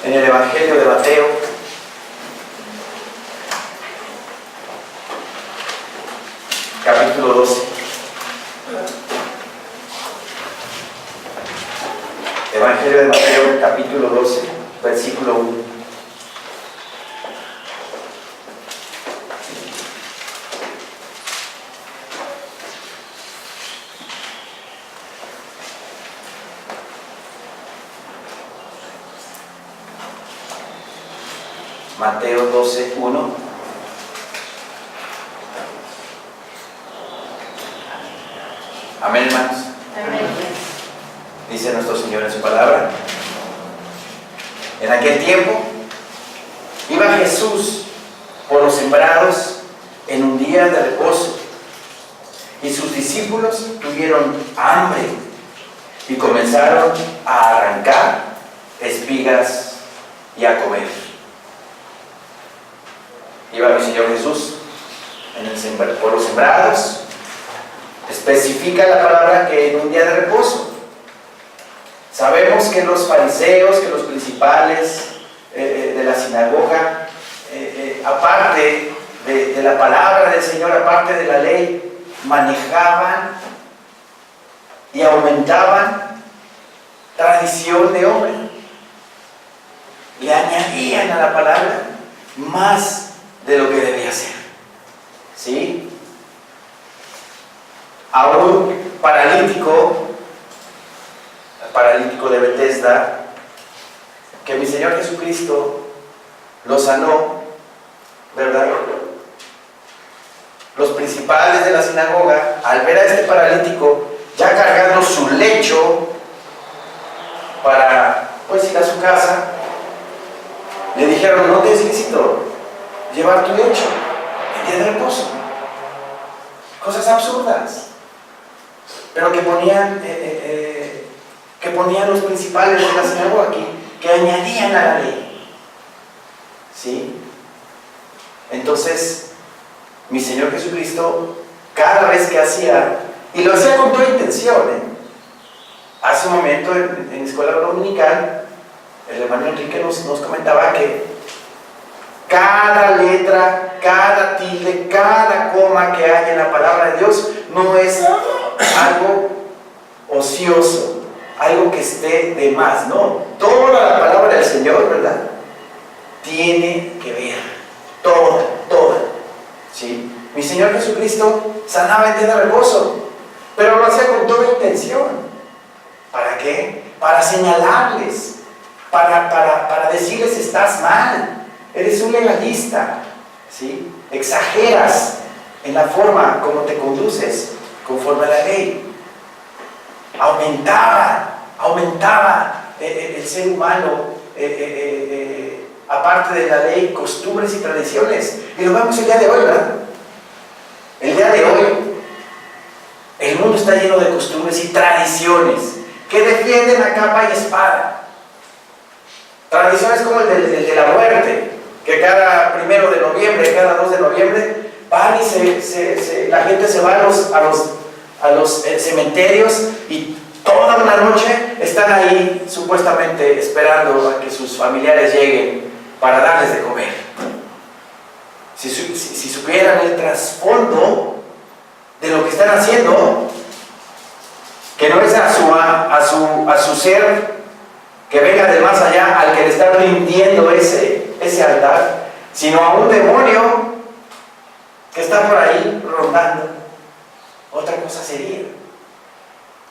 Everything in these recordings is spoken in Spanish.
en el Evangelio de Mateo. Capítulo 12. Evangelio de Mateo, capítulo 12, versículo 1. Mateo 12, 1. Amén, hermanos. Amén. Dice nuestro Señor en su palabra. En aquel tiempo iba Jesús por los sembrados en un día de reposo, y sus discípulos tuvieron hambre y comenzaron a arrancar espigas y a comer. Iba mi Señor Jesús por los sembrados. Especifica la palabra que en un día de reposo. Sabemos que los fariseos, que los principales de la sinagoga, aparte de la palabra del Señor, aparte de la ley, manejaban y aumentaban tradición de hombre. Le añadían a la palabra más de lo que debía ser. ¿Sí? A un paralítico de Betesda, que mi Señor Jesucristo lo sanó, ¿verdad? Los principales de la sinagoga, al ver a este paralítico ya cargando su lecho para ir a su casa, le dijeron: no te es lícito llevar tu lecho en día de reposo. Cosas absurdas, pero que ponían los principales de la sinagoga aquí, que añadían a la ley. ¿Sí? Entonces, mi Señor Jesucristo, cada vez que hacía, y lo hacía con toda intención, hace un momento en escuela dominical, el hermano Enrique nos comentaba que cada letra, cada tilde, cada coma que hay en la palabra de Dios no es algo ocioso, algo que esté de más, no. Toda la palabra del Señor, ¿verdad?, tiene que ver, toda. ¿Sí? Mi Señor Jesucristo sanaba en día de reposo, pero lo hacía con toda intención. ¿Para qué? Para señalarles, para decirles: estás mal. Eres un legalista, ¿sí? Exageras en la forma como te conduces conforme a la ley. Aumentaba el ser humano, aparte de la ley, costumbres y tradiciones. Y lo vemos el día de hoy, ¿verdad? El día de hoy, el mundo está lleno de costumbres y tradiciones que defienden a capa y espada. Tradiciones como el de la muerte, que cada 1 de noviembre, cada 2 de noviembre, van y la gente se va a los cementerios, y toda una noche están ahí supuestamente esperando a que sus familiares lleguen para darles de comer. Si supieran el trasfondo de lo que están haciendo, que no es a su ser que venga de más allá al que le está rindiendo ese altar, sino a un demonio que está por ahí rondando, otra cosa sería.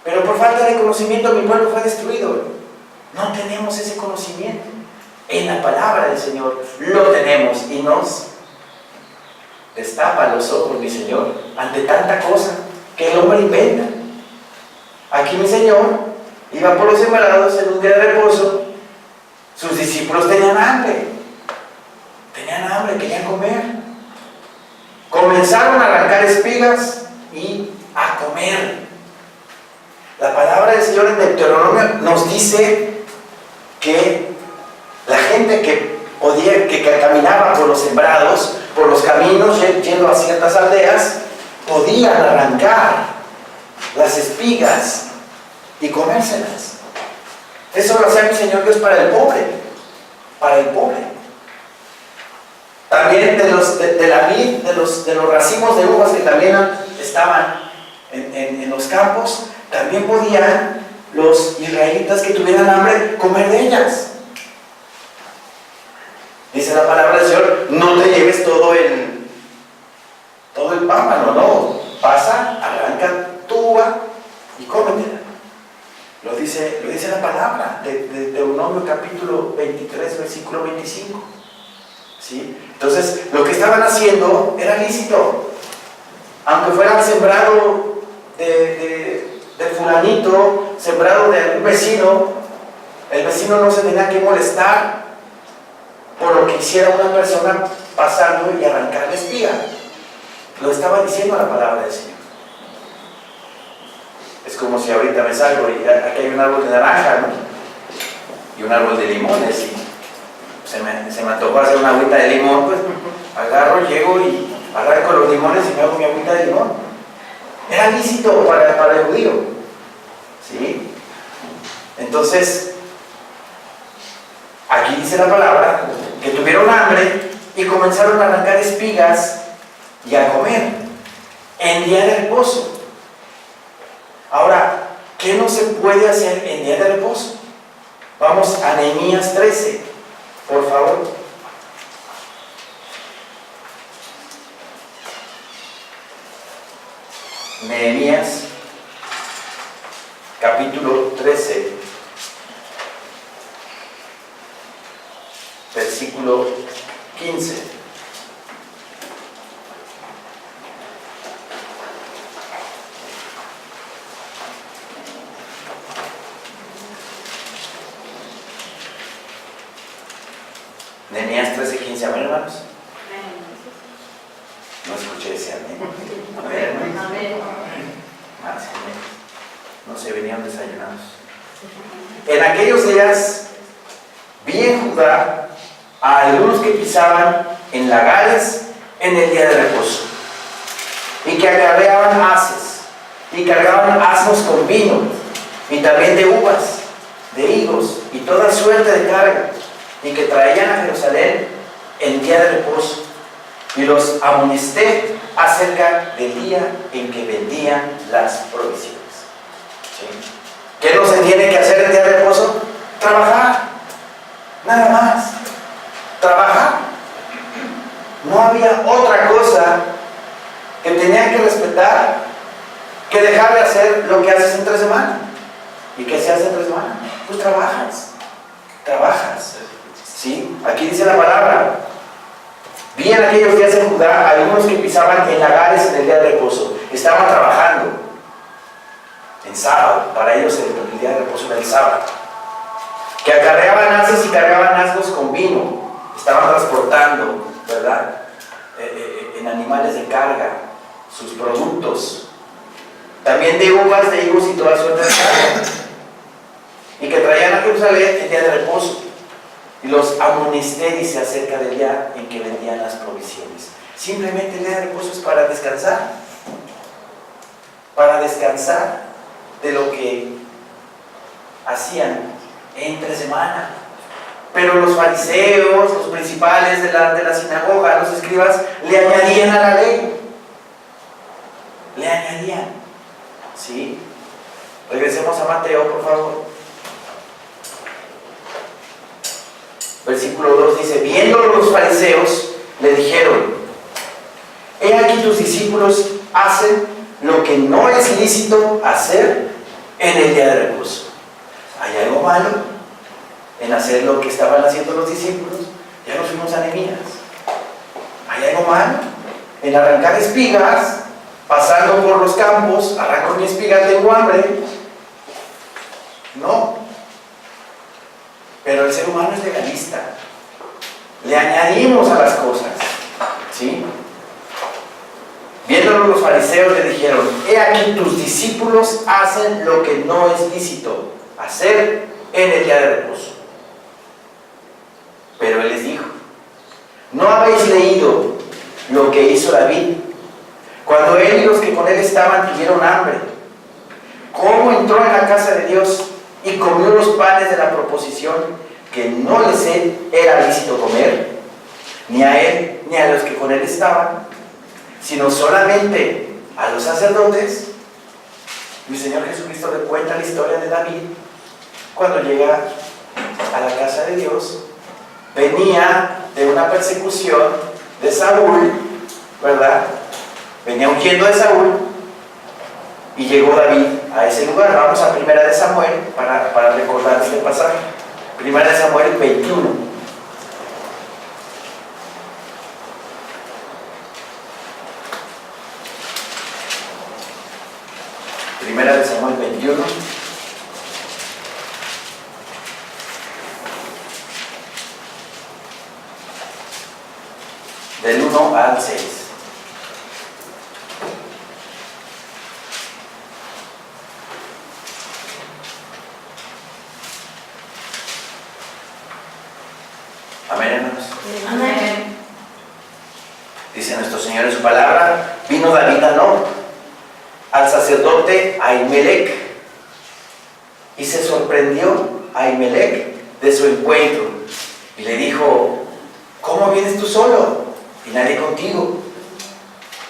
Pero por falta de conocimiento mi pueblo fue destruido. No tenemos ese conocimiento. En la palabra del Señor lo tenemos, y nos destapa los ojos, mi Señor, ante tanta cosa que el hombre inventa. Aquí mi Señor iba por los sembrados en un día de reposo. Sus discípulos tenían hambre, querían comer. Comenzaron a arrancar espigas y a comer. La palabra del Señor en Deuteronomio nos dice que la gente que caminaba por los sembrados, por los caminos, yendo a ciertas aldeas, podían arrancar las espigas y comérselas. Eso lo hacía mi Señor Dios para el pobre. para el pobre. También de la vid, de los racimos de uvas que también estaban en los campos, también podían los israelitas que tuvieran hambre comer de ellas. Dice la palabra del Señor, no te lleves todo el pámpano, no. Pasa, arranca tu uva y cómetela. Lo dice la palabra de Deuteronomio capítulo 23, versículo 25. ¿Sí? Entonces, lo que estaban haciendo era lícito. Aunque fueran sembrado de fulanito, sembrado de algún vecino, el vecino no se tenía que molestar por lo que hiciera una persona pasando y arrancar la espiga. Lo estaba diciendo la palabra del Señor. Es como si ahorita me salgo y aquí hay un árbol de naranja, ¿no? Y un árbol de limones, y se me antojó hacer una agüita de limón, pues agarro, llego y arranco los limones y me hago mi agüita de limón. Era lícito para el judío, ¿sí? Entonces, aquí dice la palabra que tuvieron hambre y comenzaron a arrancar espigas y a comer en día de reposo. Ahora, ¿qué no se puede hacer en día de reposo? Vamos a Nehemías 13, por favor. Nehemías, capítulo 13, versículo 15. Nehemías 13:15, amén, hermanos. No escuché ese amén. Amén. No se venían desayunados. En aquellos días vi en Judá a algunos que pisaban en lagares en el día de reposo, y que acarreaban haces, y cargaban asnos con vino, y también de uvas, de higos, y toda suerte de carga, y que traían a Jerusalén en día de reposo, y los amonesté acerca del día en que vendían las provisiones. ¿Sí? ¿Qué no se tiene que hacer en día de reposo? Trabajar, nada más, trabajar. No había otra cosa que tenían que respetar que dejar de hacer lo que haces entre semana. ¿Y qué se hace entre semana? Pues trabajas. ¿Sí? Aquí dice la palabra: vi en aquellos días en Judá algunos que pisaban en lagares en el día de reposo. Estaban trabajando en sábado. Para ellos el día de reposo era el sábado. Que acarreaban haces y cargaban asnos con vino. Estaban transportando, ¿verdad? En animales de carga sus productos. También de uvas, de higos y toda suerte de carga. Y que traían a Jerusalén el día de reposo. Y los amonesté, dice, acerca del día en que vendían las provisiones. Simplemente el día de reposo es para descansar. Para descansar de lo que hacían entre semana. Pero los fariseos, los principales de la sinagoga, los escribas, le añadían a la ley. Le añadían. ¿Sí? Regresemos a Mateo, por favor. Versículo 2 dice: viéndolo los fariseos, le dijeron: he aquí tus discípulos hacen lo que no es lícito hacer en el día de reposo. ¿Hay algo malo en hacer lo que estaban haciendo los discípulos? Ya nos fuimos a Nehemías. ¿Hay algo malo en arrancar espigas, pasando por los campos? Arranco mi espiga, tengo hambre. No. Pero el ser humano es legalista. Le añadimos a las cosas. ¿Sí? Viéndolo los fariseos le dijeron: he aquí tus discípulos hacen lo que no es lícito hacer en el día de reposo. Pero él les dijo: ¿no habéis leído lo que hizo David cuando él y los que con él estaban tuvieron hambre? ¿Cómo entró en la casa de Dios y comió los panes de la proposición que no les era lícito comer, ni a él ni a los que con él estaban, sino solamente a los sacerdotes. Mi Señor Jesucristo le cuenta la historia de David cuando llega a la casa de Dios. Venía de una persecución de Saúl, ¿verdad? Venía huyendo de Saúl y llegó David a ese lugar. Vamos a 1 de Samuel para recordar este pasaje. 1 de Samuel 21. Primera de Samuel 21. Del 1 al 6. Amén, hermanos. Amén. Dice nuestro Señor en su palabra: vino David a Nob, al sacerdote Ahimelech, y se sorprendió Ahimelech de su encuentro, y le dijo: ¿cómo vienes tú solo y nadie contigo?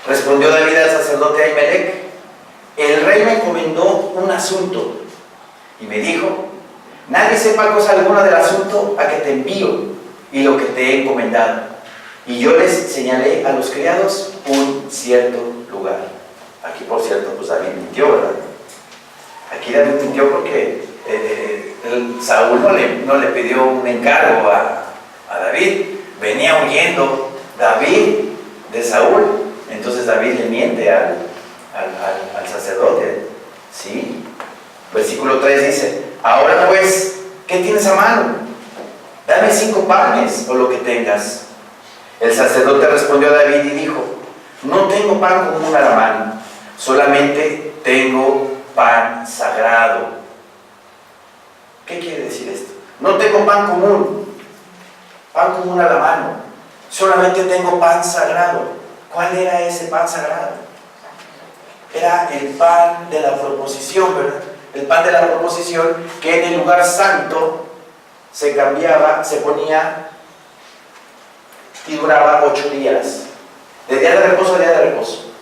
Respondió David al sacerdote Ahimelech: el rey me encomendó un asunto y me dijo: nadie sepa cosa alguna del asunto a que te envío y lo que te he encomendado. Y yo les señalé a los criados un cierto lugar. Aquí, por cierto, pues David mintió, ¿verdad? Aquí David mintió porque Saúl no le pidió un encargo a David. Venía huyendo David de Saúl. Entonces David le miente al sacerdote. ¿Sí? Versículo 3 dice: ahora pues, ¿qué tienes a mano? Dame 5 panes o lo que tengas. El sacerdote respondió a David y dijo: no tengo pan común a la mano, solamente tengo pan sagrado. ¿Qué quiere decir esto? No tengo pan común a la mano, solamente tengo pan sagrado. ¿Cuál era ese pan sagrado? Era el pan de la proposición, ¿verdad? El pan de la proposición, que en el lugar santo se cambiaba, se ponía y duraba 8 días, de día de reposo a día de reposo.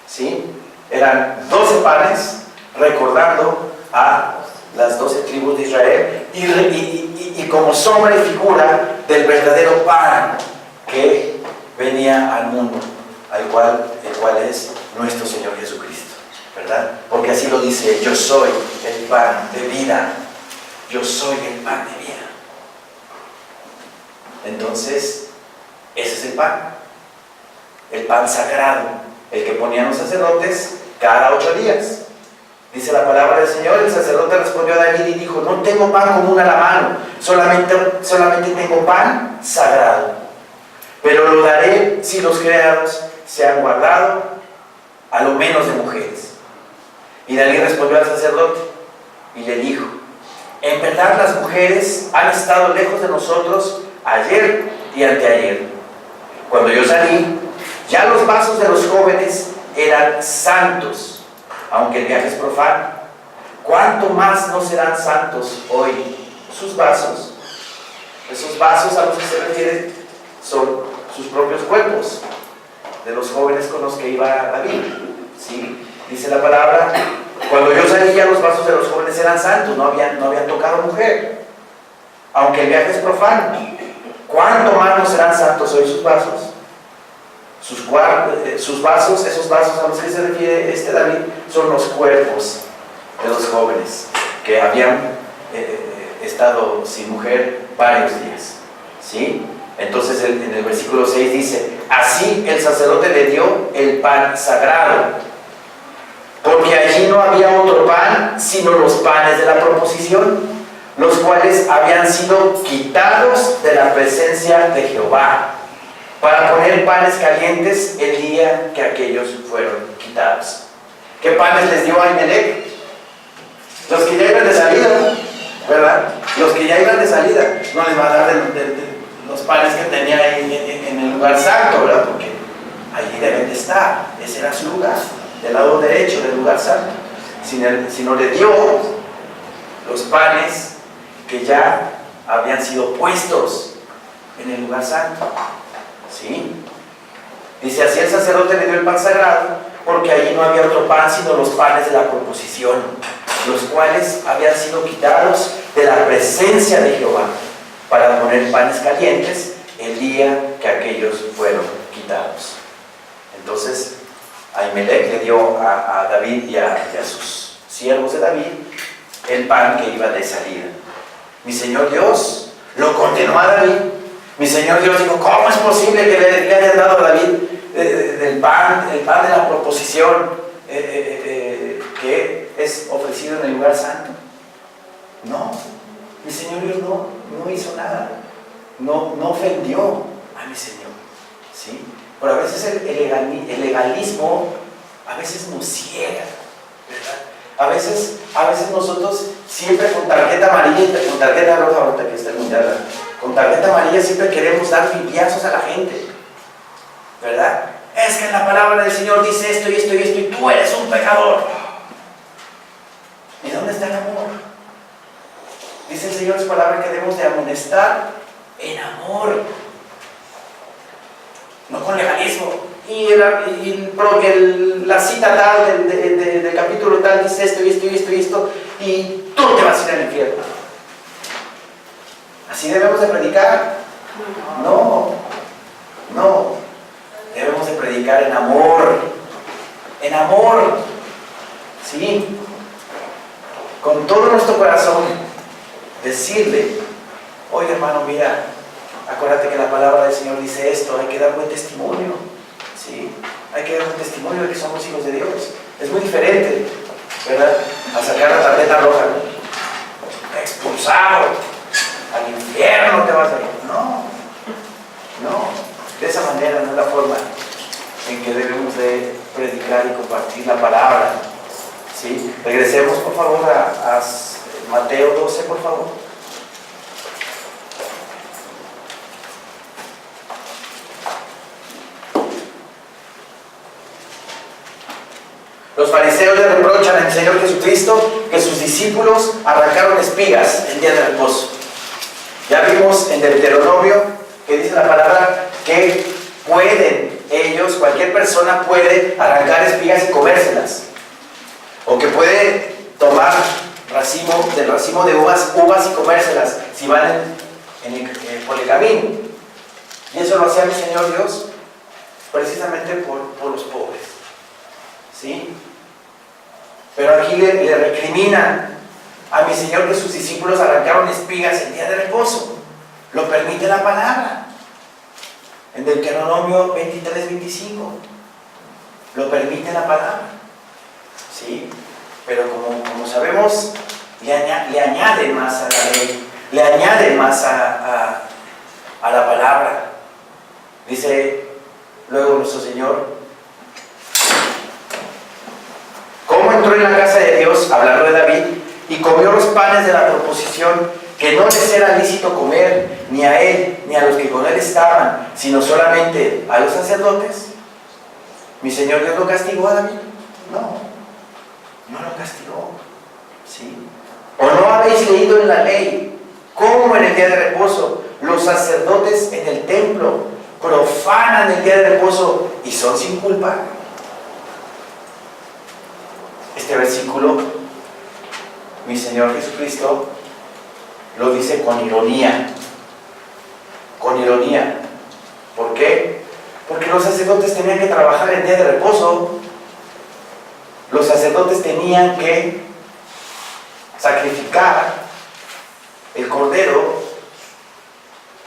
¿Sí? Eran 12 panes recordando a las 12 tribus de Israel y como sombra y figura del verdadero pan que venía al mundo, el cual es nuestro Señor Jesucristo, ¿verdad? Porque así lo dice: yo soy el pan de vida, yo soy el pan de vida. Entonces, ese es el pan sagrado, el que ponían los sacerdotes cada 8 días. Dice la palabra del Señor: el sacerdote respondió a David y dijo: no tengo pan común a la mano, solamente tengo pan sagrado, pero lo daré si los criados se han guardado a lo menos de mujeres. Y David respondió al sacerdote y le dijo: en verdad las mujeres han estado lejos de nosotros ayer y anteayer. Cuando yo salí, ya los vasos de los jóvenes eran santos, aunque el viaje es profano. ¿Cuánto más no serán santos hoy sus vasos? Esos vasos a los que se refiere son sus propios cuerpos de los jóvenes con los que iba David. ¿Sí? Dice la palabra: cuando yo salí, ya los vasos de los jóvenes eran santos, no habían tocado mujer, aunque el viaje es profano. ¿Cuánto más no serán santos hoy sus vasos? Sus vasos, esos vasos a los que se refiere David, son los cuerpos de los jóvenes que habían estado sin mujer varios días. ¿Sí? Entonces en el versículo 6 dice: así el sacerdote le dio el pan sagrado, porque allí no había otro pan sino los panes de la proposición, los cuales habían sido quitados de la presencia de Jehová, para poner panes calientes el día que aquellos fueron quitados. ¿Qué panes les dio Ahimelech? Los que ya iban de salida, ¿verdad? Los que ya iban de salida. No les va a dar de los panes que tenía ahí en el lugar santo, ¿verdad? Porque allí deben de estar. Ese era su lugar, del lado derecho del lugar santo. Sino le dio los panes que ya habían sido puestos en el lugar santo. ¿Sí? Dice, así el sacerdote le dio el pan sagrado, porque allí no había otro pan sino los panes de la proposición, los cuales habían sido quitados de la presencia de Jehová, para poner panes calientes el día que aquellos fueron quitados. Entonces, Ahimelech le dio a David y a sus siervos de David el pan que iba de salida. Mi Señor Dios lo condenó a David. Mi Señor Dios dijo, ¿cómo es posible que le hayan dado a David el pan de la proposición que es ofrecido en el lugar santo? No, mi Señor Dios no hizo nada, no ofendió a mi Señor, ¿sí? Pero a veces el legalismo a veces nos ciega, ¿verdad? A veces nosotros siempre con tarjeta amarilla y con tarjeta roja, ahorita que está mundial, con tarjeta amarilla siempre queremos dar pipiazos a la gente, ¿verdad? Es que en la palabra del Señor dice esto y esto y esto y tú eres un pecador. ¿Y dónde está el amor? Dice el Señor en su palabra que debemos de amonestar en amor, no con legalismo. Y la cita tal del capítulo tal dice esto y esto y esto y esto, y tú te vas a ir al infierno. ¿Así debemos de predicar? No. Debemos de predicar en amor. En amor. Sí. Con todo nuestro corazón. Decirle, oye hermano, mira, acuérdate que la palabra del Señor dice esto, hay que dar buen testimonio. ¿Sí? Hay que dar un testimonio de que somos hijos de Dios. Es muy diferente, ¿verdad? A sacar la tarjeta roja, ¿no? Expulsado, al infierno te vas a ir. No, de esa manera no es la forma en que debemos de predicar y compartir la palabra. ¿Sí? Regresemos por favor a Mateo 12, por favor. Los fariseos le reprochan al Señor Jesucristo que sus discípulos arrancaron espigas el día de reposo. Ya vimos en Deuteronomio que dice la palabra que pueden ellos, cualquier persona puede arrancar espigas y comérselas, o que puede tomar del racimo de uvas y comérselas si van por el camino. Y eso lo hacía mi Señor Dios precisamente por los pobres. ¿Sí? Pero aquí le recriminan a mi Señor que sus discípulos arrancaron espigas el día de reposo. Lo permite la palabra. En Deuteronomio 23-25. Lo permite la palabra. ¿Sí? Pero como sabemos, le añade más a la ley. Le añade más a la palabra. Dice luego nuestro Señor, ¿cómo entró en la casa de Dios, hablando de David, y comió los panes de la proposición, que no les era lícito comer, ni a él, ni a los que con él estaban, sino solamente a los sacerdotes? ¿Mi Señor Dios lo castigó a David? No lo castigó. ¿Sí? ¿O no habéis leído en la ley cómo en el día de reposo los sacerdotes en el templo profanan el día de reposo y son sin culpa? Este versículo, mi Señor Jesucristo lo dice con ironía. Con ironía. ¿Por qué? Porque los sacerdotes tenían que trabajar el día de reposo. Los sacerdotes tenían que sacrificar el cordero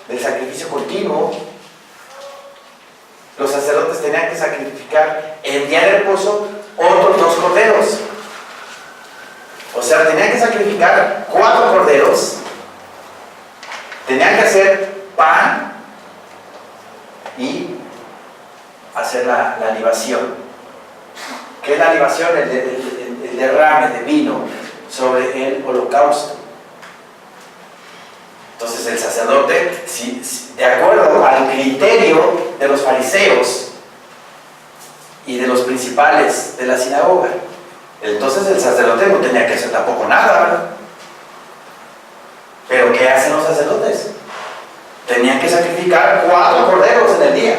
del sacrificio continuo. Los sacerdotes tenían que sacrificar el día de reposo otros 2 corderos. O sea, tenían que sacrificar 4 corderos, tenían que hacer pan y hacer la libación. ¿Qué es la libación? El derrame de vino sobre el holocausto. Entonces el sacerdote, de acuerdo al criterio de los fariseos y de los principales de la sinagoga, entonces el sacerdote no tenía que hacer tampoco nada, ¿verdad? Pero ¿qué hacen los sacerdotes? Tenían que sacrificar 4 corderos en el día.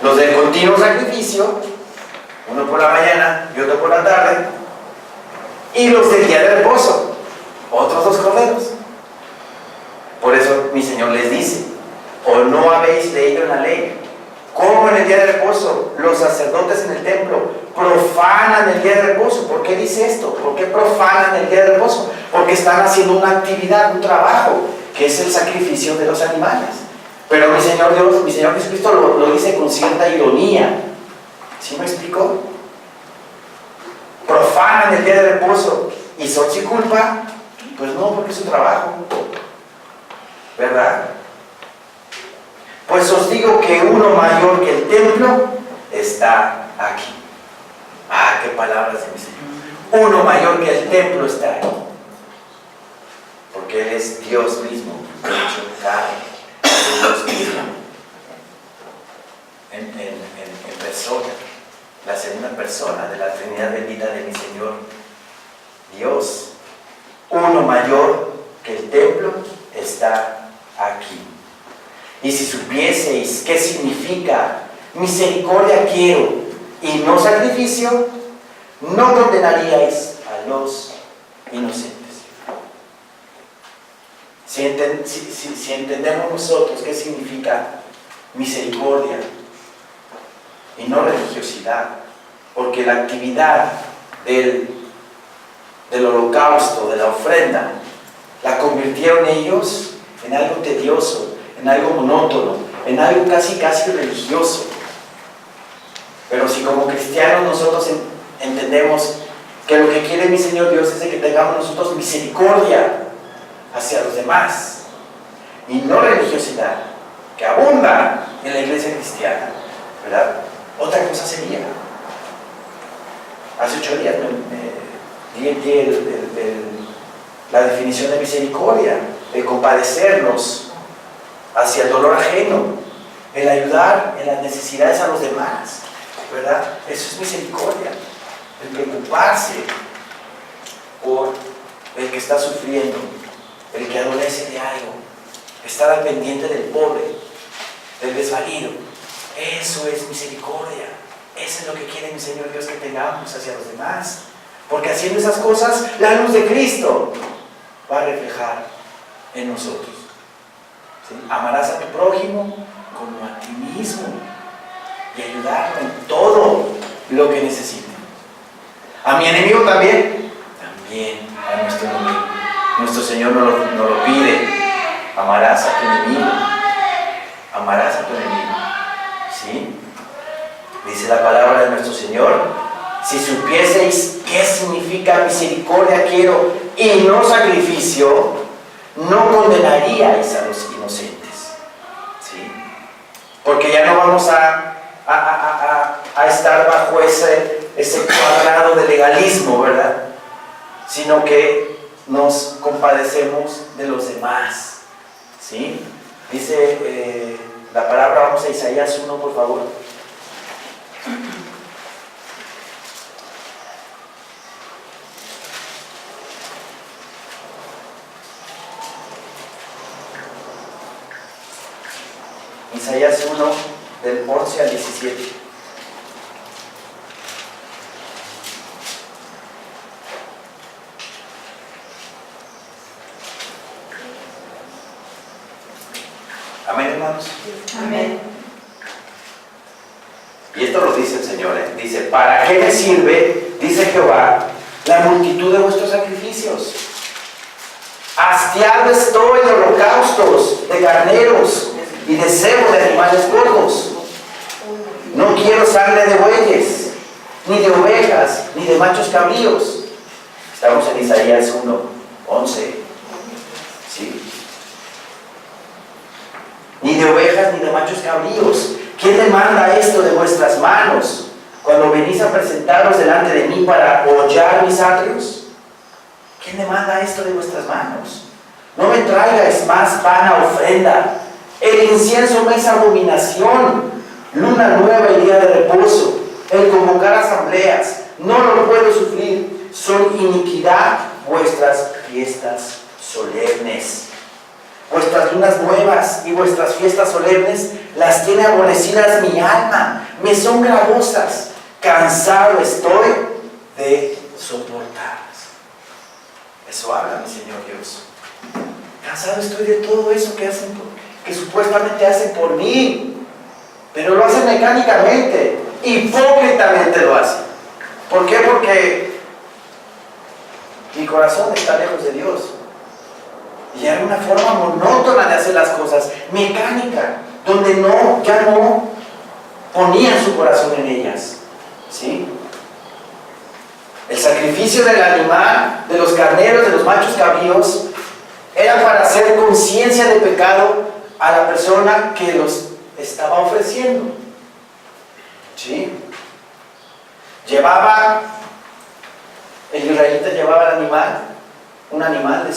Los del continuo sacrificio, uno por la mañana y otro por la tarde, y los del día de reposo, otros 2 corderos. Por eso mi Señor les dice: ¿o no habéis leído en la ley cómo en el día de reposo los sacerdotes en el templo profanan el día de reposo? ¿Por qué dice esto? ¿Por qué profanan el día de reposo? Porque están haciendo una actividad, un trabajo, que es el sacrificio de los animales. Pero mi Señor Dios, mi Señor Jesucristo lo dice con cierta ironía. ¿Sí me explico? Profanan el día de reposo y son sin culpa. Pues no, porque es su trabajo, ¿verdad? Pues os digo que uno mayor que el templo está aquí. Ah, qué palabras de mi Señor. Uno mayor que el templo está aquí. Porque Él es Dios mismo, hecho carne. Dios mismo. En persona. La segunda persona de la Trinidad bendita de mi Señor. Dios. Uno mayor que el templo está aquí. Y si supieseis qué significa misericordia quiero y no sacrificio, no condenaríais a los inocentes. Si entendemos nosotros qué significa misericordia y no religiosidad, porque la actividad del holocausto, de la ofrenda, la convirtieron ellos en algo tedioso, en algo monótono, en algo casi religioso. Pero si como cristianos nosotros entendemos que lo que quiere mi Señor Dios es de que tengamos nosotros misericordia hacia los demás y no religiosidad, que abunda en la iglesia cristiana, ¿verdad? Otra cosa sería, hace 8 días di la definición de misericordia, de compadecernos hacia el dolor ajeno, el ayudar en las necesidades a los demás, ¿verdad? Eso es misericordia, el preocuparse por el que está sufriendo, el que adolece de algo, estar al pendiente del pobre, del desvalido. Eso es misericordia. Eso es lo que quiere mi Señor Dios que tengamos hacia los demás. Porque haciendo esas cosas, la luz de Cristo va a reflejar en nosotros. ¿Sí? Amarás a tu prójimo como a ti mismo y ayudarlo en todo lo que necesite. A mi enemigo también a nuestro enemigo. Nuestro Señor nos lo pide. Amarás a tu enemigo. Amarás a tu enemigo. ¿Sí? Dice la palabra de nuestro Señor: si supieseis qué significa misericordia quiero y no sacrificio, no condenaríais a los inocentes. ¿Sí? Porque ya no vamos a estar bajo ese cuadrado de legalismo, ¿verdad? Sino que nos compadecemos de los demás. ¿Sí? Dice la palabra, vamos a Isaías 1, por favor. Isaías 1, del 11 al 17. Amén, hermanos. Amén. Y esto lo dice el Señor, ¿eh? Dice: ¿para qué me sirve, dice Jehová, la multitud de vuestros sacrificios? Hastiado estoy de holocaustos, de carneros y de cebo de animales gordos. No quiero sangre de bueyes, ni de ovejas, ni de machos cabríos. Estamos en Isaías 1, 11. ¿Sí? Ni de ovejas, ni de machos cabríos. ¿Quién demanda esto de vuestras manos cuando venís a presentaros delante de mí para hollar mis atrios? ¿Quién demanda esto de vuestras manos? No me traigáis más vana ofrenda. El incienso me es abominación. Luna nueva y día de reposo. El convocar asambleas. No lo puedo sufrir. Son iniquidad vuestras fiestas solemnes. Vuestras lunas nuevas y vuestras fiestas solemnes las tiene aborrecidas mi alma, me son gravosas, cansado estoy de soportarlas. Eso habla mi Señor Dios. Cansado estoy de todo eso que supuestamente hacen por mí, pero lo hacen mecánicamente, hipócritamente lo hacen. ¿Por qué? Porque mi corazón está lejos de Dios. Y era una forma monótona de hacer las cosas, mecánica, donde ya no ponían su corazón en ellas. ¿Sí? El sacrificio del animal, de los carneros, de los machos cabríos, era para hacer conciencia de pecado a la persona que los estaba ofreciendo. ¿Sí? El israelita llevaba el animal, un animal de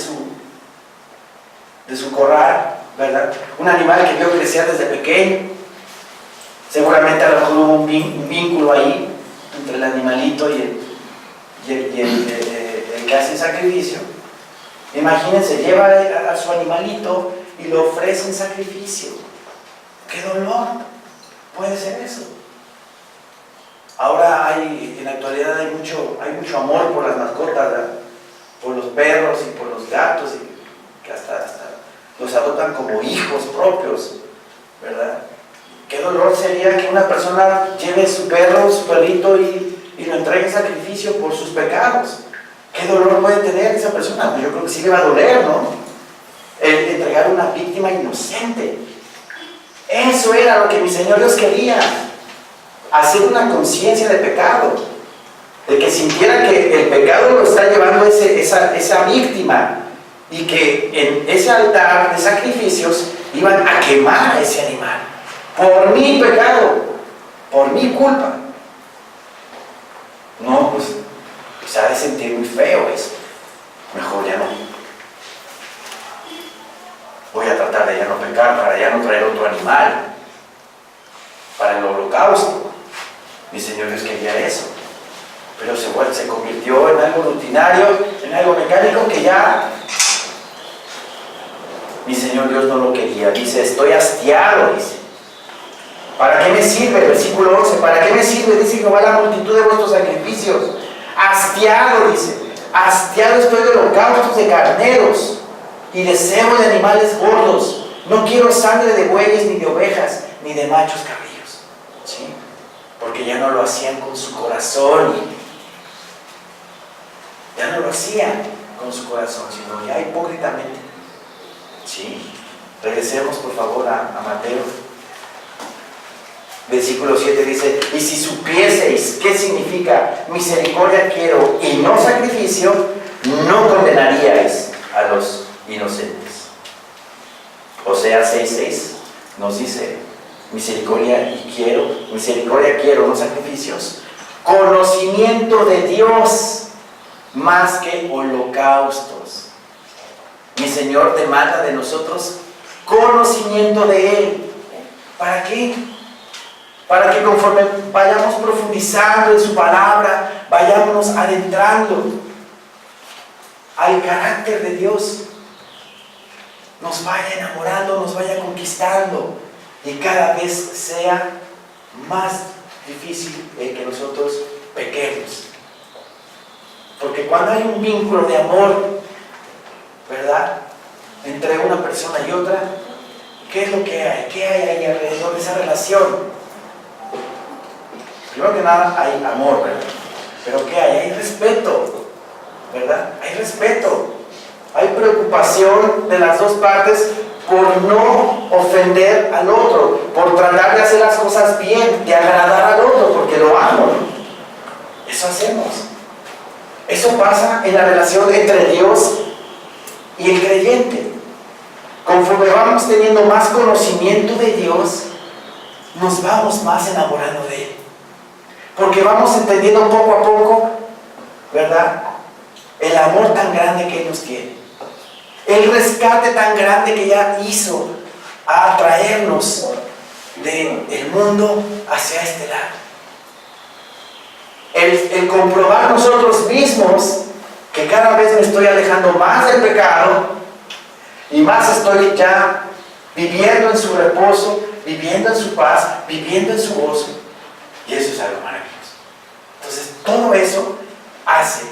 su corral, ¿verdad? Un animal que vio crecer desde pequeño. Seguramente a lo mejor hubo un vínculo ahí entre el animalito y el que hace el sacrificio. Imagínense, lleva a su animalito y lo ofrece en sacrificio. ¡Qué dolor! Puede ser eso. Ahora en la actualidad hay mucho amor por las mascotas, ¿verdad? Por los perros y por los gatos, y que hasta los adoptan como hijos propios, ¿verdad? Qué dolor sería que una persona lleve su perrito y lo entregue en sacrificio por sus pecados. ¿Qué dolor puede tener esa persona? Pues yo creo que sí le va a doler, ¿no? El entregar una víctima inocente. Eso era lo que mi Señor Dios quería. Hacer una conciencia de pecado. De que sintiera que el pecado lo está llevando esa víctima. Y que en ese altar de sacrificios iban a quemar a ese animal. Por mi pecado. Por mi culpa. No, pues se ha de sentir muy feo eso. Mejor ya no. Voy a tratar de ya no pecar para ya no traer otro animal para el holocausto. Mi Señor Dios quería eso. Pero se convirtió en algo rutinario, en algo mecánico que ya mi Señor Dios no lo quería. Dice, estoy hastiado, dice. ¿Para qué me sirve? Versículo 11. ¿Para qué me sirve? Dice Jehová la multitud de vuestros sacrificios. Hastiado, dice. Hastiado estoy de holocaustos de carneros y de cebo de animales gordos. No quiero sangre de bueyes, ni de ovejas, ni de machos cabríos. ¿Sí? Porque ya no lo hacían con su corazón. Ya no lo hacían con su corazón, sino ya hipócritamente. ¿Sí? Regresemos por favor a Mateo. Versículo 7 dice, y si supieseis qué significa misericordia quiero y no sacrificio, no condenaríais a los inocentes. Osea 6:6 nos dice, misericordia quiero, no sacrificios. Conocimiento de Dios más que holocaustos. Mi Señor demanda de nosotros conocimiento de Él. ¿Para qué? Para que conforme vayamos profundizando en su palabra, vayamos adentrando al carácter de Dios, nos vaya enamorando, nos vaya conquistando y cada vez sea más difícil el que nosotros pequemos. Porque cuando hay un vínculo de amor, ¿verdad?, entre una persona y otra, ¿qué es lo que hay? ¿Qué hay ahí alrededor de esa relación? Primero que nada hay amor, ¿verdad? Pero ¿qué hay? Hay respeto, ¿verdad? Hay respeto. Hay preocupación de las dos partes por no ofender al otro, por tratar de hacer las cosas bien, de agradar al otro, porque lo amo. Eso hacemos. Eso pasa en la relación entre Dios y el creyente. Conforme vamos teniendo más conocimiento de Dios, nos vamos más enamorando de Él. Porque vamos entendiendo poco a poco, ¿verdad?, el amor tan grande que Él nos tiene. El rescate tan grande que ya hizo a traernos del mundo hacia este lado. El comprobar nosotros mismos que cada vez me estoy alejando más del pecado Y más estoy ya viviendo en su reposo, viviendo en su paz, viviendo en su gozo. Y eso es algo maravilloso. Entonces, todo eso hace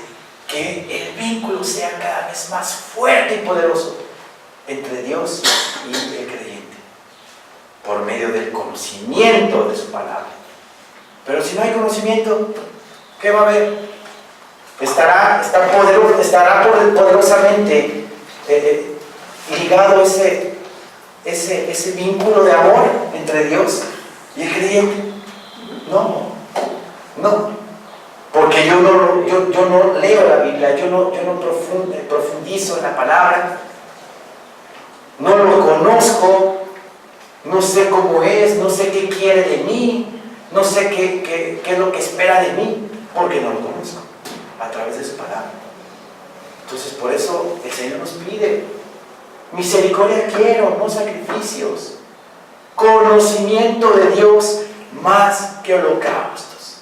que el vínculo sea cada vez más fuerte y poderoso entre Dios y el creyente, por medio del conocimiento de su palabra. Pero si no hay conocimiento, ¿qué va a haber? Estará poderosamente ligado ese vínculo de amor entre Dios y el creyente. No. Porque yo no leo la Biblia, yo no profundizo en la palabra, no lo conozco, no sé cómo es, no sé qué quiere de mí, no sé qué es lo que espera de mí, porque no lo conozco a través de su palabra. Entonces, por eso el Señor nos pide: misericordia quiero, no sacrificios, conocimiento de Dios más que holocaustos,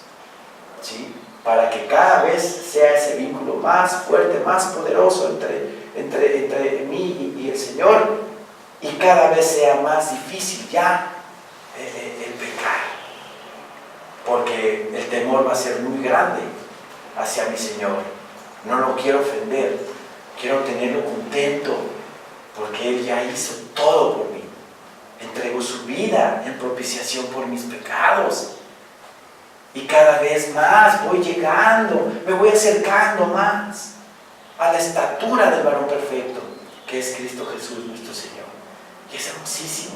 ¿sí? Para que cada vez sea ese vínculo más fuerte, más poderoso entre mí y el Señor, y cada vez sea más difícil ya el pecar, porque el temor va a ser muy grande hacia mi Señor. No lo quiero ofender, quiero tenerlo contento, porque Él ya hizo todo por mí. Entregó su vida en propiciación por mis pecados. Y cada vez más voy llegando, me voy acercando más a la estatura del varón perfecto, que es Cristo Jesús nuestro Señor. Y es hermosísimo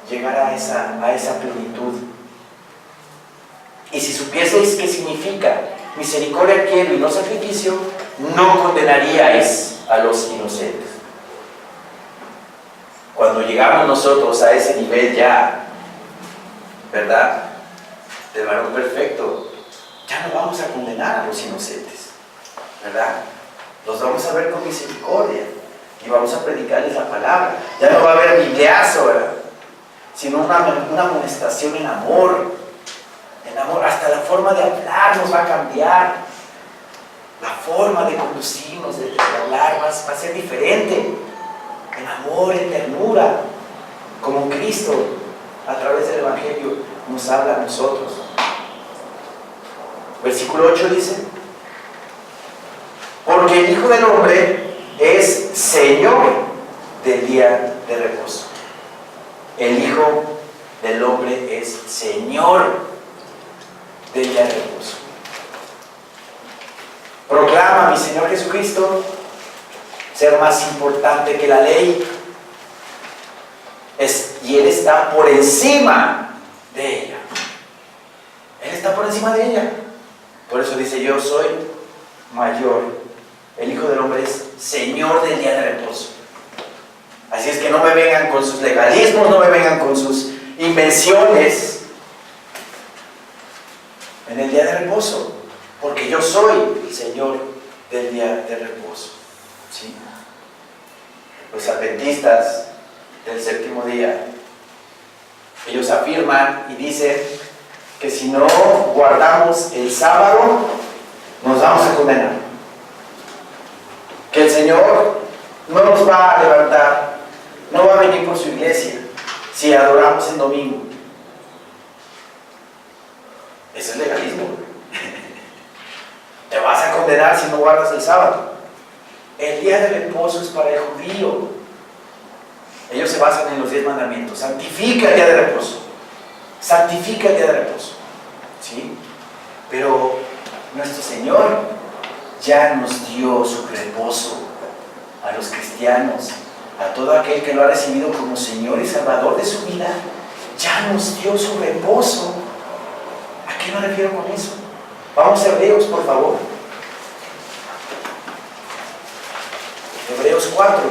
llegar a esa plenitud. Y si supieseis qué significa misericordia quiero y no sacrificio, no condenaríais a los inocentes. Cuando llegamos nosotros a ese nivel ya, ¿verdad?, del varón perfecto, ya no vamos a condenar a los inocentes, ¿verdad? Los vamos a ver con misericordia y vamos a predicarles la palabra. Ya no va a haber bibliazo, ¿verdad?, sino una amonestación en amor. En amor, hasta la forma de hablar nos va a cambiar, la forma de conducirnos, de hablar va a ser diferente, en amor, en ternura, como Cristo a través del Evangelio nos habla a nosotros. Versículo 8 dice: porque el Hijo del Hombre es Señor del día de reposo. El Hijo del Hombre es Señor del día de reposo. Proclama mi Señor Jesucristo ser más importante que la ley, y Él está por encima de ella. Él está por encima de ella. Por eso dice: yo soy mayor. El Hijo del Hombre es Señor del día de reposo. Así es que no me vengan con sus legalismos, no me vengan con sus invenciones en el día de reposo, porque yo soy el Señor del día de reposo, ¿sí? Los adventistas del séptimo día, ellos afirman y dicen que si no guardamos el sábado nos vamos a condenar, que el Señor no nos va a levantar, no va a venir por su iglesia si adoramos el domingo. Ese es legalismo. Te vas a condenar si no guardas el sábado. El día de reposo es para el judío. Ellos se basan en los 10 mandamientos. Santifica el día de reposo. Santifica el día de reposo, ¿sí? Pero nuestro Señor ya nos dio su reposo a los cristianos, a todo aquel que lo ha recibido como Señor y Salvador de su vida. Ya nos dio su reposo. ¿A qué me refiero con eso? Vamos a Hebreos, por favor. Hebreos 4.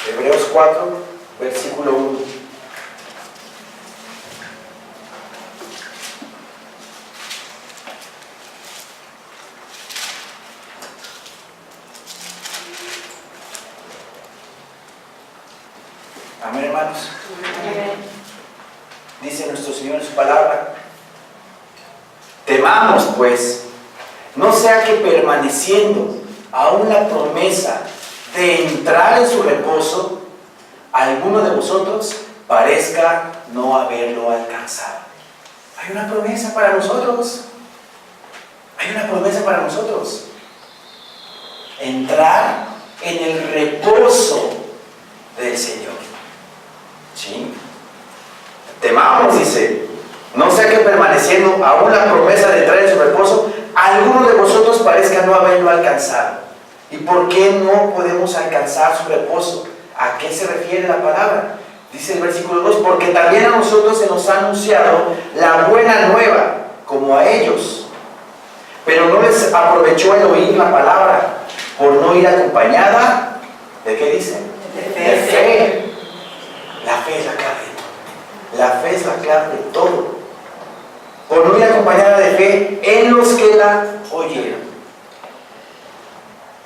Hebreos 4, versículo 1. Amén. hermanos? Dice nuestro Señor en su palabra. Temamos, pues, no sea que permaneciendo aún la promesa de entrar en su reposo, alguno de vosotros parezca no haberlo alcanzado. Hay una promesa para nosotros. Hay una promesa para nosotros. Entrar en el reposo del Señor. ¿Sí? Temamos, dice, no sea que permaneciendo aún la promesa de entrar en su reposo, alguno de vosotros parezca no haberlo alcanzado. ¿Y por qué no podemos alcanzar su reposo? ¿A qué se refiere la palabra? Dice el versículo 2, porque también a nosotros se nos ha anunciado la buena nueva, como a ellos. Pero no les aprovechó el oír la palabra, por no ir acompañada, ¿de qué dice? De fe. La fe es la clave. La fe es la clave de todo. Por no ir acompañada de fe en los que la oyeron.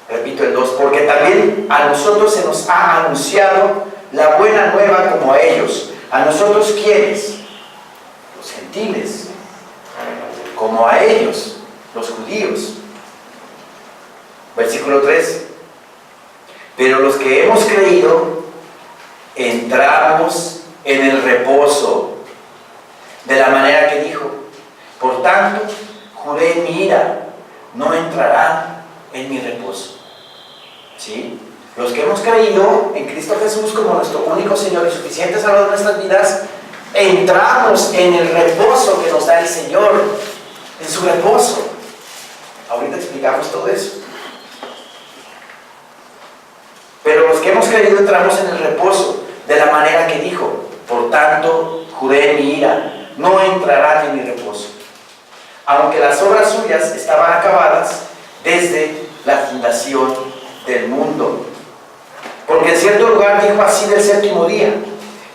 Repito el 2, porque también a nosotros se nos ha anunciado la buena nueva como a ellos. ¿A nosotros quiénes? Los gentiles. Como a ellos, los judíos. Versículo 3. Pero los que hemos creído, entramos en el reposo, de la manera que dijo: por tanto, juré en mi ira, no entrarán en mi reposo. ¿Sí? Los que hemos creído en Cristo Jesús como nuestro único Señor y suficiente Salvador de nuestras vidas, entramos en el reposo que nos da el Señor, en su reposo. Ahorita explicamos todo eso. Pero los que hemos creído entramos en el reposo, de la manera que dijo: por tanto, juré en mi ira, no entrarán en mi reposo. Aunque las obras suyas estaban acabadas desde la fundación del mundo. Porque en cierto lugar dijo así del séptimo día: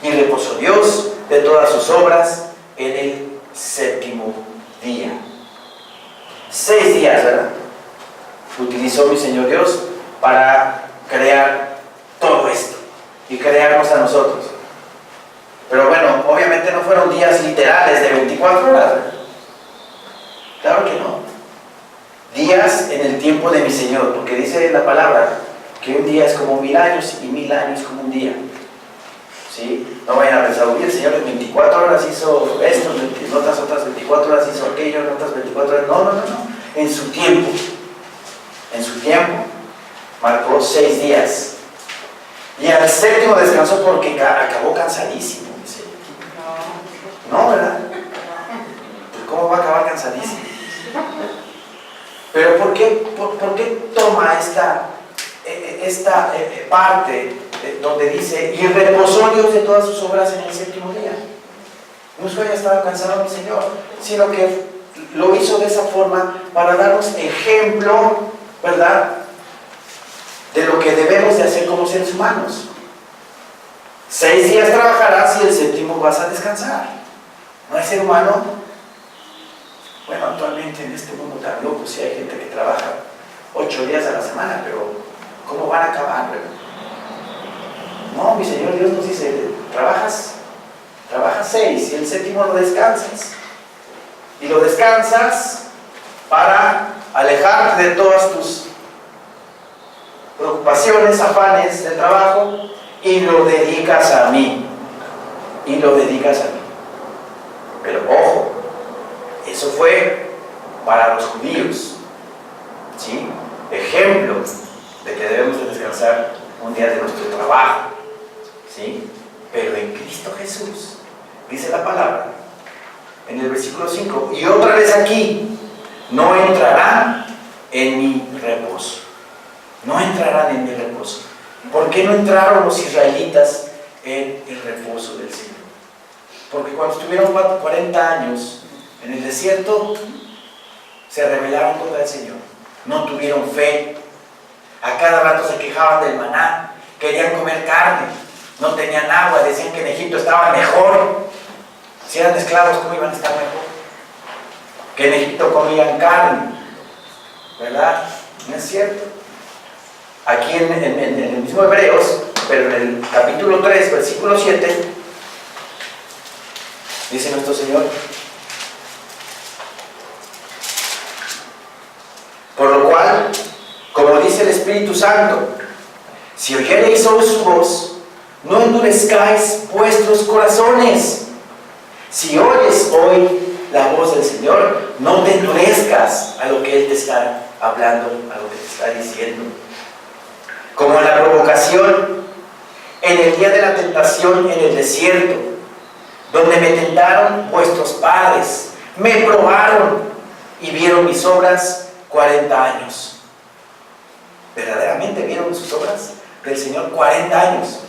y reposó Dios de todas sus obras en el séptimo día. 6 días, ¿verdad? Utilizó mi Señor Dios para crear todo esto y crearnos a nosotros. Pero bueno, obviamente no fueron días literales de 24 horas, ¿verdad? Claro que no. Días en el tiempo de mi Señor, porque dice la palabra que un día es como 1000 años y 1000 años como un día. ¿Sí? No vayan a pensar: uy, el Señor en 24 horas hizo esto, en otras 24 horas hizo aquello, en otras 24 horas. No. En su tiempo. En su tiempo marcó 6 días. Y al séptimo descansó porque acabó cansadísimo. Dice. No, ¿verdad? Pues ¿cómo va a acabar cansadísimo? Pero ¿por qué toma esta parte donde dice: y reposó Dios de todas sus obras en el séptimo día? No es que haya estado cansado mi Señor, sino que lo hizo de esa forma para darnos ejemplo, ¿verdad?, de lo que debemos de hacer como seres humanos. 6 días trabajarás y el séptimo vas a descansar. No hay ser humano. Bueno, actualmente en este mundo tan loco, sí hay gente que trabaja 8 días a la semana, pero ¿cómo van a acabar, verdad? No, mi Señor Dios nos dice: trabajas 6 y el séptimo lo descansas. Y lo descansas para alejarte de todas tus preocupaciones, afanes del trabajo, y lo dedicas a mí. Pero ojo, eso fue para los judíos, ¿sí? Ejemplo de que debemos de descansar un día de nuestro trabajo, ¿sí? Pero en Cristo Jesús, dice la palabra en el versículo 5, y otra vez aquí: no entrarán en mi reposo. No entrarán en mi reposo. ¿Por qué no entraron los israelitas en el reposo del Señor? Porque cuando estuvieron 40 años en el desierto, se rebelaron contra el Señor. No tuvieron fe. A cada rato se quejaban del maná. Querían comer carne. No tenían agua. Decían que en Egipto estaba mejor. Si eran esclavos, ¿cómo iban a estar mejor? Que en Egipto comían carne. ¿Verdad? No es cierto. Aquí en el mismo Hebreos pero en el capítulo 3, versículo 7, dice nuestro Señor: por lo cual, como dice el Espíritu Santo, si oyereis hoy su voz, no endurezcáis vuestros corazones. Si oyes hoy la voz del Señor, no te endurezcas a lo que Él te está hablando, a lo que te está diciendo. Como en la provocación, en el día de la tentación en el desierto, donde me tentaron vuestros padres, me probaron y vieron mis obras 40 años. Verdaderamente vieron sus obras del Señor 40 años.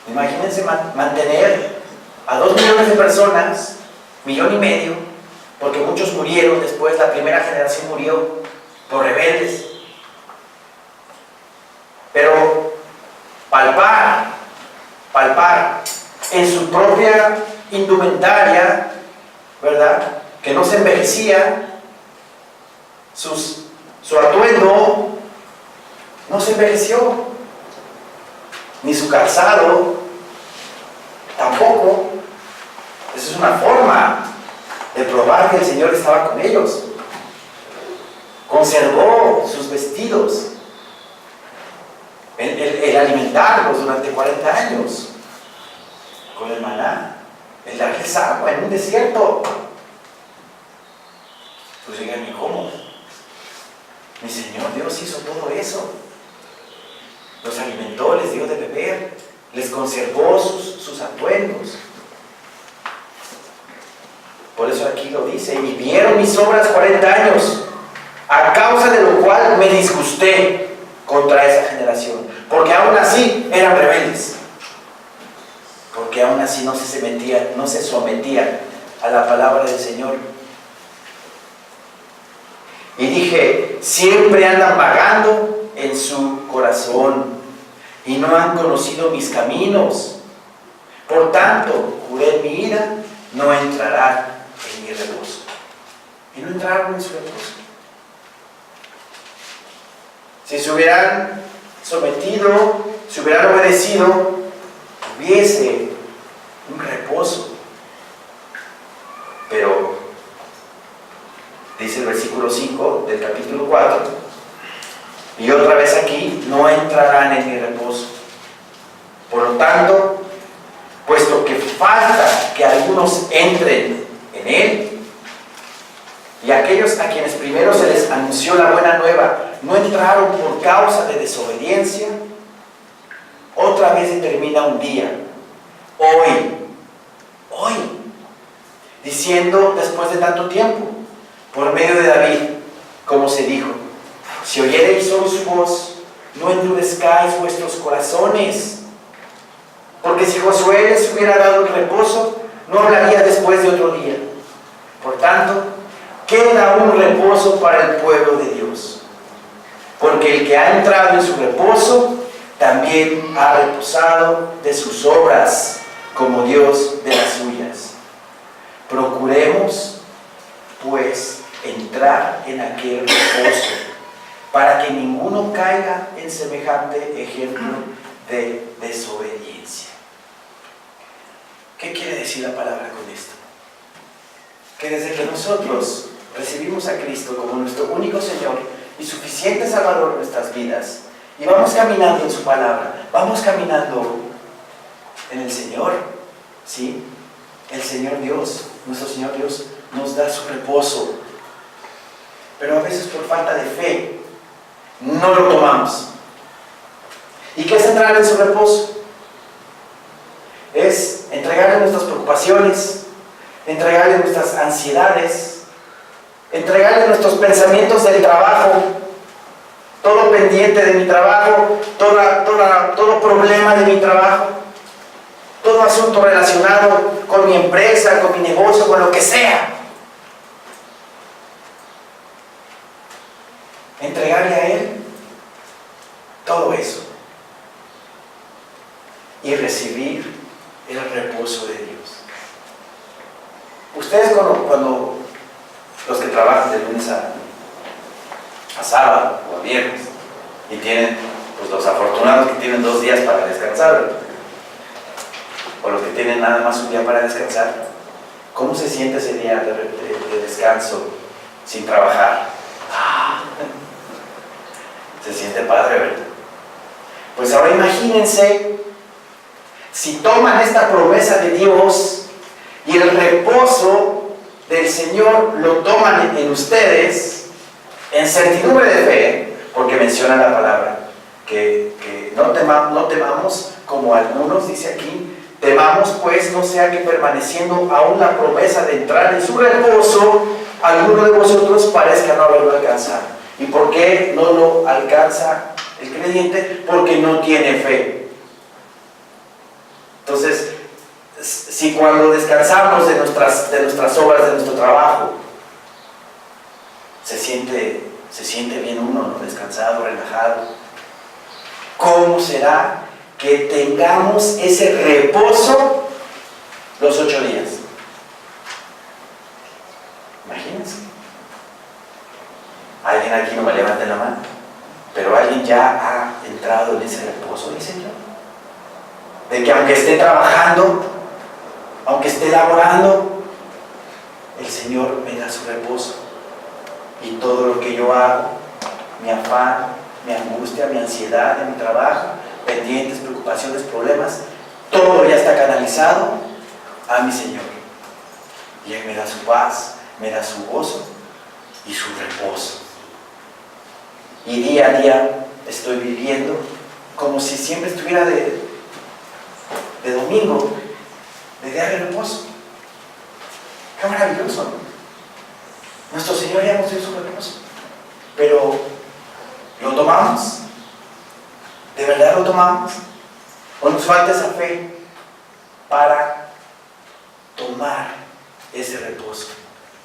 Imagínense mantener a 2 millones de personas, 1,5 millones, porque muchos murieron después, la primera generación murió por rebeldes. Pero palpar en su propia indumentaria, ¿verdad?, que no se envejecía, su atuendo no se envejeció, ni su calzado tampoco. Esa es una forma de probar que el Señor estaba con ellos. Conservó sus vestidos, el alimentarlos durante 40 años con el maná, el darles agua en un desierto. Pues digan, ¿y cómo? Mi Señor Dios hizo todo eso. Los alimentó, les dio de beber, les conservó sus atuendos. Por eso aquí lo dice: y vieron mis obras 40 años, a causa de lo cual me disgusté contra esa generación, porque aún así eran rebeldes, porque aún así no se sometían a la palabra del Señor. Y dije: siempre andan vagando en su corazón y no han conocido mis caminos. Por tanto, juré en mi ira, no entrarán en mi reposo. Y no entraron en su reposo. Si se hubieran sometido, si hubieran obedecido, hubiese un reposo. Pero dice el versículo 5 del capítulo 4: y otra vez aquí, no entrarán en mi reposo. Por lo tanto, puesto que falta que algunos entren en él, y aquellos a quienes primero se les anunció la buena nueva no entraron por causa de desobediencia, otra vez determina un día, hoy, diciendo después de tanto tiempo, por medio de David, como se dijo: si oyereis hoy su voz, no endurezcáis vuestros corazones. Porque si Josué les hubiera dado el reposo, no hablaría después de otro día. Por tanto, queda un reposo para el pueblo de Dios. Porque el que ha entrado en su reposo, también ha reposado de sus obras, como Dios de las suyas. Procuremos, pues, entrar en aquel reposo, para que ninguno caiga en semejante ejemplo de desobediencia. ¿Qué quiere decir la palabra con esto? Que desde que nosotros recibimos a Cristo como nuestro único Señor y suficiente Salvador en nuestras vidas, y vamos caminando en su palabra, vamos caminando en el Señor, ¿sí? El Señor Dios, nuestro Señor Dios, nos da su reposo. Pero a veces por falta de fe no lo tomamos. ¿Y qué es entrar en su reposo? Es entregarle nuestras preocupaciones, entregarle nuestras ansiedades, entregarle nuestros pensamientos del trabajo, todo pendiente de mi trabajo, todo problema de mi trabajo, todo asunto relacionado con mi empresa, con mi negocio, con lo que sea. Entregarle a Él todo eso y recibir el reposo de Dios. Ustedes cuando los que trabajan de lunes a sábado o a viernes y tienen Pues los afortunados que tienen 2 días para descansar, ¿verdad? O los que tienen nada más un día para descansar. ¿Cómo se siente ese día de descanso sin trabajar? Se siente padre, ¿verdad? Pues ahora imagínense si toman esta promesa de Dios y el reposo del Señor lo toman en ustedes, en certidumbre de fe, porque menciona la palabra, que no temamos como algunos, dice aquí, temamos pues no sea que permaneciendo aún la promesa de entrar en su reposo, alguno de vosotros parezca no haberlo alcanzado. ¿Y por qué no lo alcanza el creyente? Porque no tiene fe. Entonces, si cuando descansamos de nuestras obras, de nuestro trabajo, se siente bien uno, ¿no? Descansado, relajado, ¿cómo será que tengamos ese reposo los 8 días? Imagínense. Alguien aquí, no me levante la mano, pero alguien ya ha entrado en ese reposo del Señor, de que aunque esté trabajando, aunque esté laborando, el Señor me da su reposo, y todo lo que yo hago, mi afán, mi angustia, mi ansiedad en mi trabajo, pendientes, preocupaciones, problemas, todo ya está canalizado a mi Señor, y Él me da su paz, me da su gozo y su reposo. Y día a día estoy viviendo como si siempre estuviera de domingo, de día de reposo. Qué maravilloso, ¿no? Nuestro Señor ya nos dio su reposo, pero ¿lo tomamos? ¿De verdad lo tomamos? ¿O nos falta esa fe para tomar ese reposo?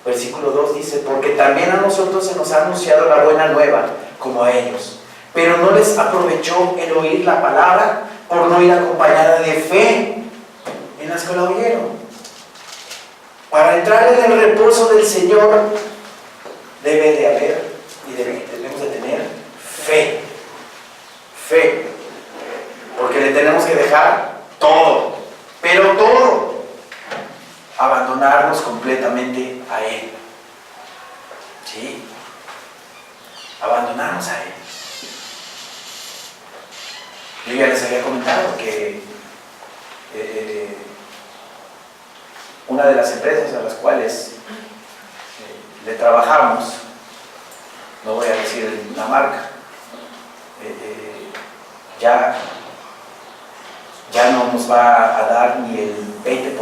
Versículo 2 dice, porque también a nosotros se nos ha anunciado la buena nueva, como a ellos, pero no les aprovechó el oír la palabra por no ir acompañada de fe en las que la oyeron. Para entrar en el reposo del Señor debe de haber y debemos de tener fe. Fe. Porque le tenemos que dejar todo, pero todo. Abandonarnos completamente a Él. ¿Sí? Abandonarnos a Él. Yo ya les había comentado que una de las empresas a las cuales le trabajamos, no voy a decir la marca, ya no nos va a dar ni el 20%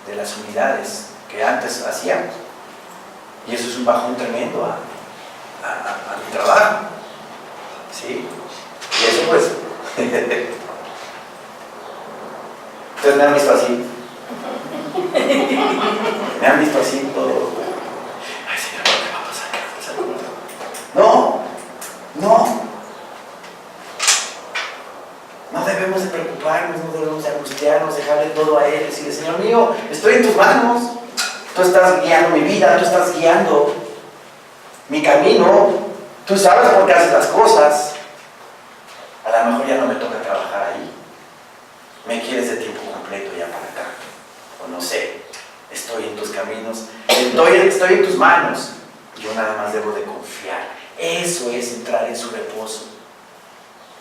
de las unidades que antes hacíamos, y eso es un bajón tremendo a mi trabajo, ¿sí? Y eso pues ustedes me han visto así, me han visto así todo. Ay, Señor, ¿qué va a pasar? ¿Qué va a pasar? No debemos de preocuparnos, no debemos de angustiarnos, dejarle todo a Él, decirle, Señor mío, estoy en tus manos, tú estás guiando mi vida, tú estás guiando mi camino, tú sabes por qué haces las cosas. A lo mejor ya no me toca trabajar ahí, me quieres de tiempo completo ya para acá, o no sé, estoy en tus caminos, estoy en tus manos, yo nada más debo de confiar. Eso es entrar en su reposo,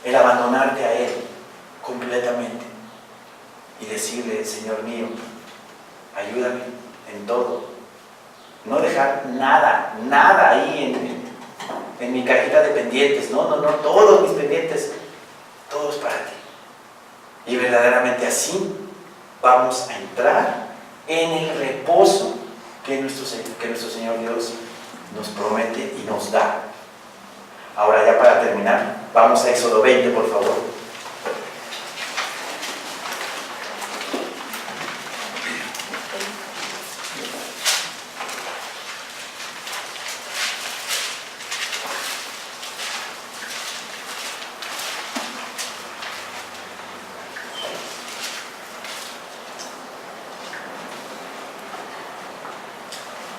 el abandonarte a Él completamente y decirle, Señor mío, ayúdame en todo, no dejar nada ahí en mi cajita de pendientes, no, todos mis pendientes, todos para ti. Y verdaderamente así vamos a entrar en el reposo que nuestro Señor Dios nos promete y nos da. Ahora ya para terminar, vamos a Éxodo 20, por favor.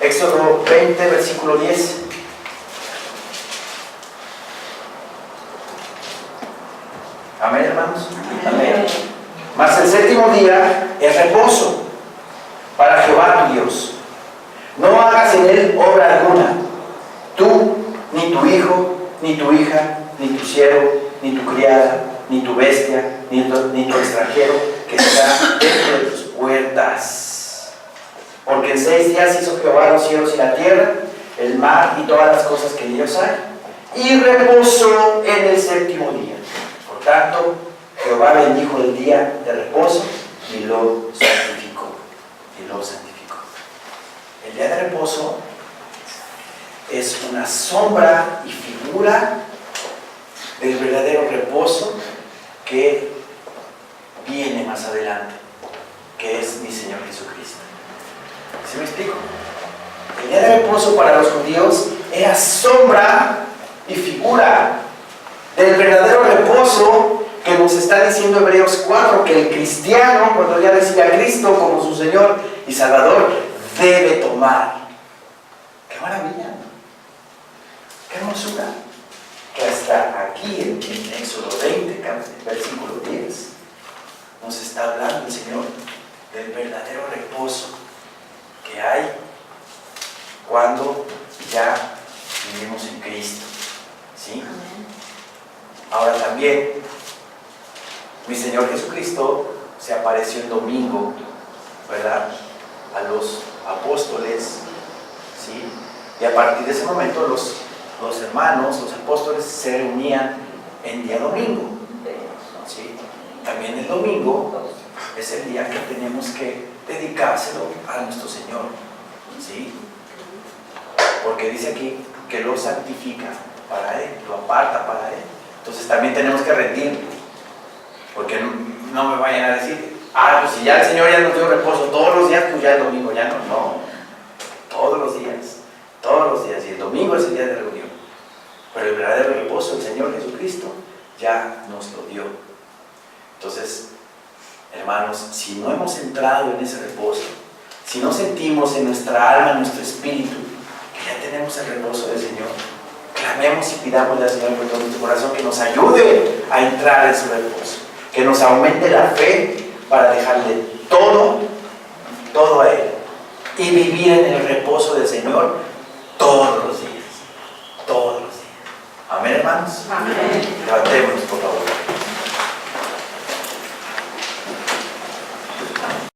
Éxodo 20, versículo 10. día es reposo para Jehová tu Dios. No hagas en él obra alguna, tú, ni tu hijo, ni tu hija, ni tu siervo, ni tu criada, ni tu bestia, ni tu extranjero que está dentro de tus puertas. Porque en 6 días hizo Jehová los cielos y la tierra, el mar y todas las cosas que en ellos hay, y reposó en el 7º día. Por tanto, Jehová bendijo el día de reposo y lo santificó. El día de reposo es una sombra y figura del verdadero reposo que viene más adelante, que es mi Señor Jesucristo. ¿Sí me explico? El día de reposo para los judíos era sombra y figura del verdadero reposo que nos está diciendo Hebreos 4, que el cristiano, cuando ya recibe a Cristo como su Señor y Salvador, debe tomar. ¡Qué maravilla! ¡Qué hermosura! Que hasta aquí en Éxodo 20, versículo 10, nos está hablando el Señor del verdadero reposo que hay cuando ya vivimos en Cristo. ¿Sí? Ahora también, mi Señor Jesucristo se apareció el domingo, ¿verdad?, a los apóstoles, ¿sí? Y a partir de ese momento los hermanos, los apóstoles se reunían en día domingo, ¿sí? También el domingo es el día que tenemos que dedicárselo a nuestro Señor, ¿sí? Porque dice aquí que lo santifica para Él, lo aparta para Él. Entonces también tenemos que rendir, porque no me vayan a decir, pues si ya el Señor ya nos dio reposo todos los días, pues ya el domingo ya no, todos los días, y el domingo es el día de reunión. Pero el verdadero reposo, el Señor Jesucristo ya nos lo dio. Entonces, hermanos, si no hemos entrado en ese reposo, si no sentimos en nuestra alma, en nuestro espíritu, que ya tenemos el reposo del Señor, clamemos y pidámosle al Señor con todo nuestro corazón que nos ayude a entrar en su reposo, que nos aumente la fe para dejarle todo a Él y vivir en el reposo del Señor todos los días. Amén, hermanos. Amén. Levantémonos.